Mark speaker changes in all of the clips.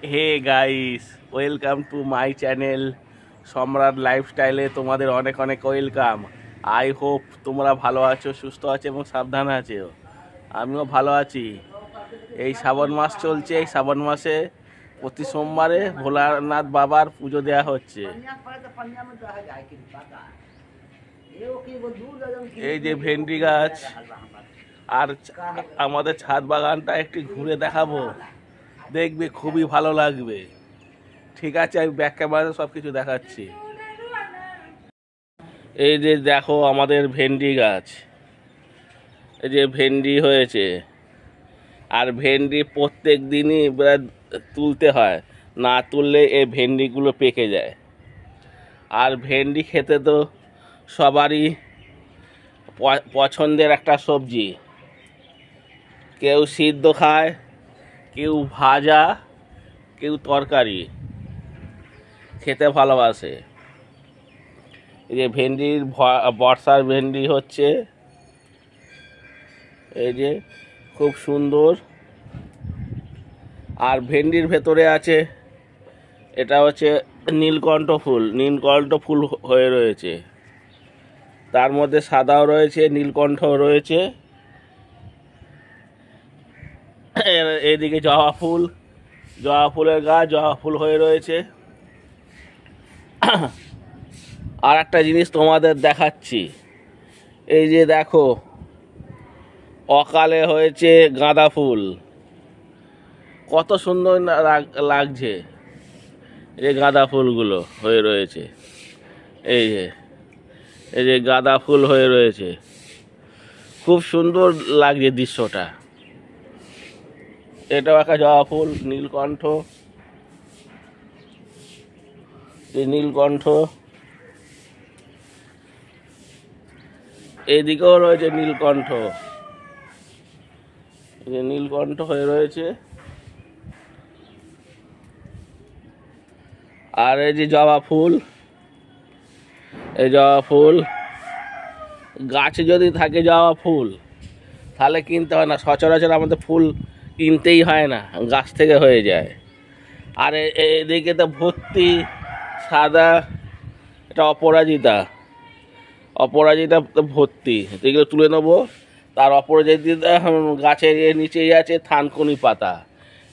Speaker 1: Hey guys, welcome to my channel Samrat লাইফস্টাইলে তোমাদের অনেক অনেক ওয়েলকাম। আই হোপ তোমরা ভালো আছো, সুস্থ আছো এবং সাবধানে আছো। আমিও ভালো আছি। এই শ্রাবণ মাস চলছে, এই শ্রাবণ মাসে প্রতি সোমবারে ভোলানাথ বাবার পুজো দেওয়া হচ্ছে। এই যে ভেন্ডি গাছ আর আমাদের ছাদ বাগানটা একটু ঘুরে দেখাবো, দেখবে খুবই ভালো লাগবে। ঠিক আছে, আমি ব্যাক ক্যামেরাতে সব কিছু দেখাচ্ছি। এই যে দেখো আমাদের ভেন্ডি গাছ, এই যে ভেন্ডি হয়েছে। আর ভেন্ডি প্রত্যেক দিনই তুলতে হয়, না তুললে এই ভেন্ডিগুলো পেকে যায়। আর ভেন্ডি খেতে তো সবারই পছন্দের একটা সবজি। কেউ সিদ্ধ খায়, কেউ ভাজা, কেউ তরকারি খেতে ভালোবাসে। এই যে ভেন্ডির বর্ষার ভেন্ডি হচ্ছে, এই যে খুব সুন্দর। আর ভেন্ডির ভেতরে আছে, এটা হচ্ছে নীলকণ্ঠ ফুল। নীলকণ্ঠ ফুল হয়ে রয়েছে, তার মধ্যে সাদাও রয়েছে, নীলকণ্ঠও রয়েছে। এদিকে জবা ফুল, জবা ফুলের গাছ, জবা ফুল হয়ে রয়েছে। আর একটা জিনিস তোমাদের দেখাচ্ছি, এই যে দেখো অকালে হয়েছে গাঁদা ফুল, কত সুন্দর লাগছে। এই গাঁদা ফুলগুলো হয়ে রয়েছে, এই যে গাঁদা ফুল হয়ে রয়েছে, খুব সুন্দর লাগছে দৃশ্যটা। এটাও একটা জবা ফুল, নীলকণ্ঠ। এই নীলকণ্ঠ, এদিকেও রয়েছে নীলকণ্ঠ, এই যে নীলকণ্ঠ হয়ে রয়েছে। আর এই যে জবা ফুল, এই জবা ফুল গাছে যদি থাকে জবা ফুল তাহলে কিনতে হয় না, সচরাচর আমাদের ফুল কিনতেই হয় না, গাছ থেকে হয়ে যায়। আর এদিকে তো ভর্তি সাদা, এটা অপরাজিতা, অপরাজিতা ভর্তি। এগুলো তুলে নেবো। তার অপরাজিতা গাছের নিচেই আছে থানকুনি পাতা,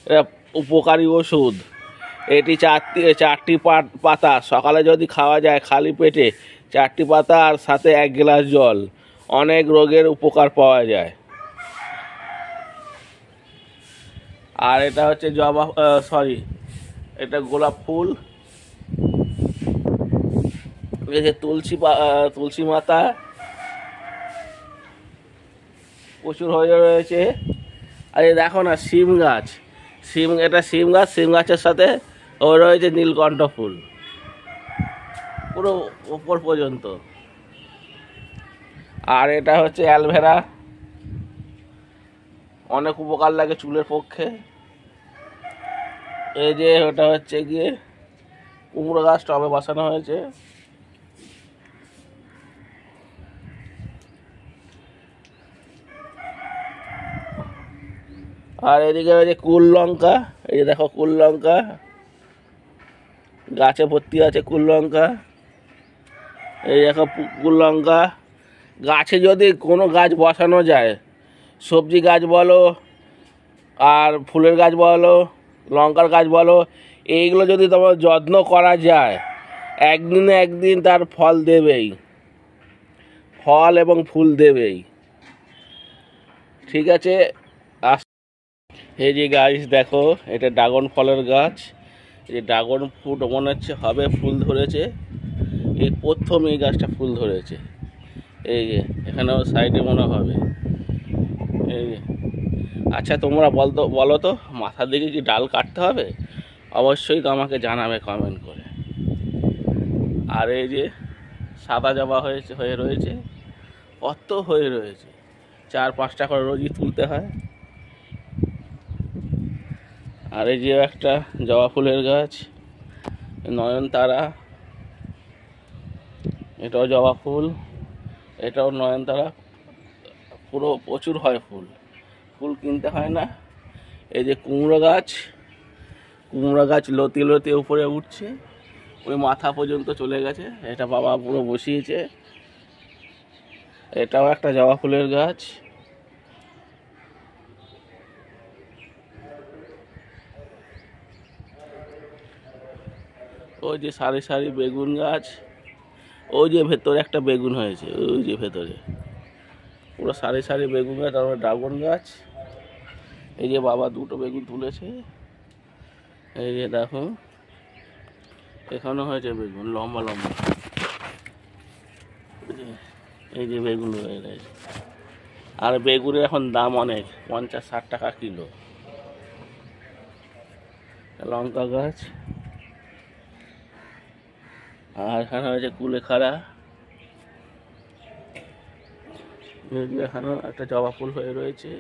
Speaker 1: এটা উপকারী ওষুধ। এটি চারটি পাতা সকালে যদি খাওয়া যায় খালি পেটে, 4টি পাতা আর সাথে 1 গ্লাস জল, অনেক রোগের উপকার পাওয়া যায়। আর এটা হচ্ছে এটা গোলাপ ফুল। এই যে তুলসী মাতা প্রচুর হয়ে রয়েছে। আর এই দেখো না শিম গাছ, এটা শিম গাছ, শিম গাছের সাথে রয়েছে নীলকণ্ঠ ফুল পুরো উপর পর্যন্ত। আর এটা হচ্ছে অ্যালভেরা, অনেক উপকার লাগে চুলের পক্ষে। এই যে ওটা হচ্ছে গিয়ে কুমড়ো গাছ, টবে বসানো হয়েছে। আর এদিকে ওই যে কুল লঙ্কা, এই যে দেখো কুল লঙ্কা গাছে ভর্তি আছে, কুল লঙ্কা। এই দেখো কুল লঙ্কা। গাছে যদি কোনো গাছ বসানো যায়, সবজি গাছ বলো আর ফুলের গাছ বলো, লঙ্কার গাছ বলো, এইগুলো যদি তোমার যত্ন করা যায়, একদিনে একদিন তার ফল দেবেই, ফল এবং ফুল দেবেই। ঠিক আছে। এই যে গাছ দেখো, এটা ড্রাগন ফলের গাছ। এই যে ড্রাগন ফ্রুট মনে হচ্ছে হবে, ফুল ধরেছে। এই প্রথম এই গাছটা ফুল ধরেছে। এই যে এখানেও সাইডে মনে হবে। এই যে আচ্ছা, তোমরা বলো তো মাথার দিকে কি ডাল কাটতে হবে? অবশ্যই তো আমাকে জানাবে কমেন্ট করে। আর এই যে সাদা জবা হয়ে রয়েছে, কত হয়ে রয়েছে, 4-5টা করে রোজই তুলতে হয়। আর এই যে একটা জবা ফুলের গাছ, নয়নতারা, এটাও জবা ফুল, এটাও নয়নতারা। পুরো প্রচুর হয় ফুল, ফুল কিনতে হয় না। এই যে কুমড়ো গাছ, কুমড়া গাছ লতি লতি উপরে উঠছে, ওই মাথা পর্যন্ত চলে গেছে। এটা বাবা পুরো বসিয়েছে। এটাও একটা জবা ফুলের গাছ। ওই যে সারি সারি বেগুন গাছ, ওই যে ভেতরে একটা বেগুন হয়েছে, ওই যে ভেতরে পুরো সারি সারি বেগুন গাছ। তারপরে ড্রাগন গাছ। এই যে বাবা দুটো বেগুন তুলেছে, এই যে দেখো এখানে হয়েছে বেগুন লম্বা লম্বা। এই যে বেগুন হয়ে গেছে। আর বেগুনের এখন দাম অনেক, 50-60 টাকা কিলো। লঙ্কা গাছ। আর এখানে হয়েছে কুলেখাড়া। এখানে একটা জবা ফুল হয়ে রয়েছে।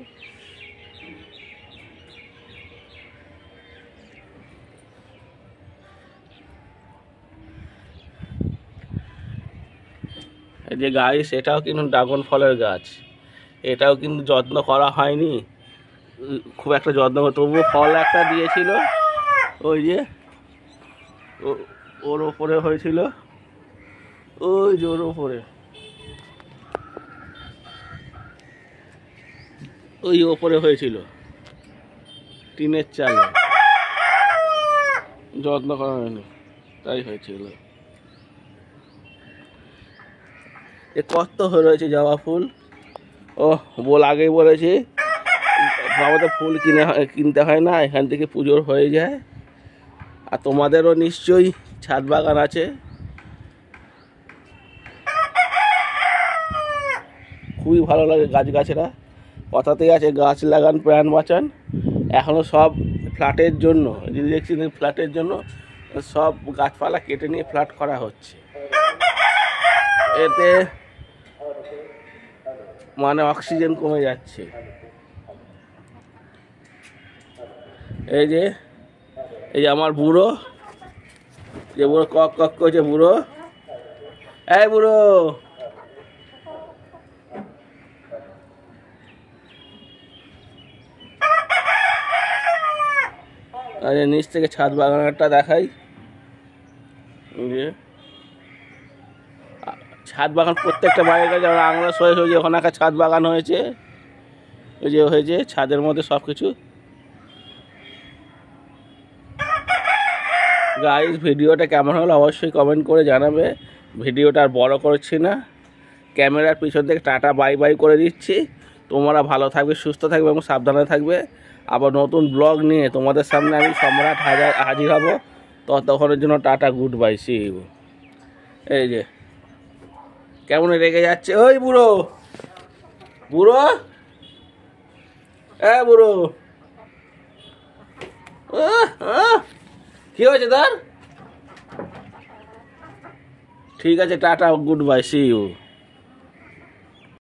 Speaker 1: এই যে গাছ, এটাও কিন্তু ড্রাগন ফলের গাছ। এটাও কিন্তু যত্ন করা হয়নি খুব একটা, যত্ন তবুও ফল একটা দিয়েছিল। ওই যে ওর ওপরে হয়েছিল, ওই যে ওর ওপরে, ওই ওপরে হয়েছিল টিনের চালে, যত্ন করা হয়নি তাই হয়েছিল। এ কত হয়ে রয়েছে জবা ফুল। ও বল আগেই বলেছি, আমাদের ফুল কিনতে হয় না, এখান থেকে পুজোর হয়ে যায়। আর তোমাদেরও নিশ্চয়ই ছাদ বাগান আছে। খুবই ভালো লাগে গাছগাছরা। কথাতেই আছে গাছ লাগান প্রাণ বাঁচান। এখনও সব ফ্ল্যাটের জন্য, যদি দেখছি ফ্ল্যাটের জন্য সব গাছপালা কেটে নিয়ে ফ্ল্যাট করা হচ্ছে। এতে মানে অক্সিজেন কমে যাচ্ছে। এই যে আমার বুড়ো, যে বুড়ো কক কক করছে, বুড়ো এই বুড়ো, নিচ থেকে ছাদ বাগানটা দেখাই। যে ছাদ বাগান প্রত্যেকটা বাড়ির কাছে, যেমন আংলা সয়ে হয়েছে, ওখানে একটা ছাদ বাগান হয়েছে। ওই যে হয়েছে ছাদের মধ্যে সব কিছু। গাইস, ভিডিওটা কেমন হলো অবশ্যই কমেন্ট করে জানাবে। ভিডিওটা আর বড় করছি না, ক্যামেরার পিছন থেকে টাটা বাই বাই করে দিচ্ছি। তোমরা ভালো থাকবে, সুস্থ থাকবে এবং সাবধানে থাকবে। আবার নতুন ব্লগ নিয়ে তোমাদের সামনে আমি সম্রাট হাজির হব। ততক্ষণের জন্য tata, good bye, see you. এই যে কেমন রেগে যাচ্ছে ওই বুড়ো, বুড়ো বুড়ো, কি হয়েছে তার? ঠিক আছে, tata, good bye, see you.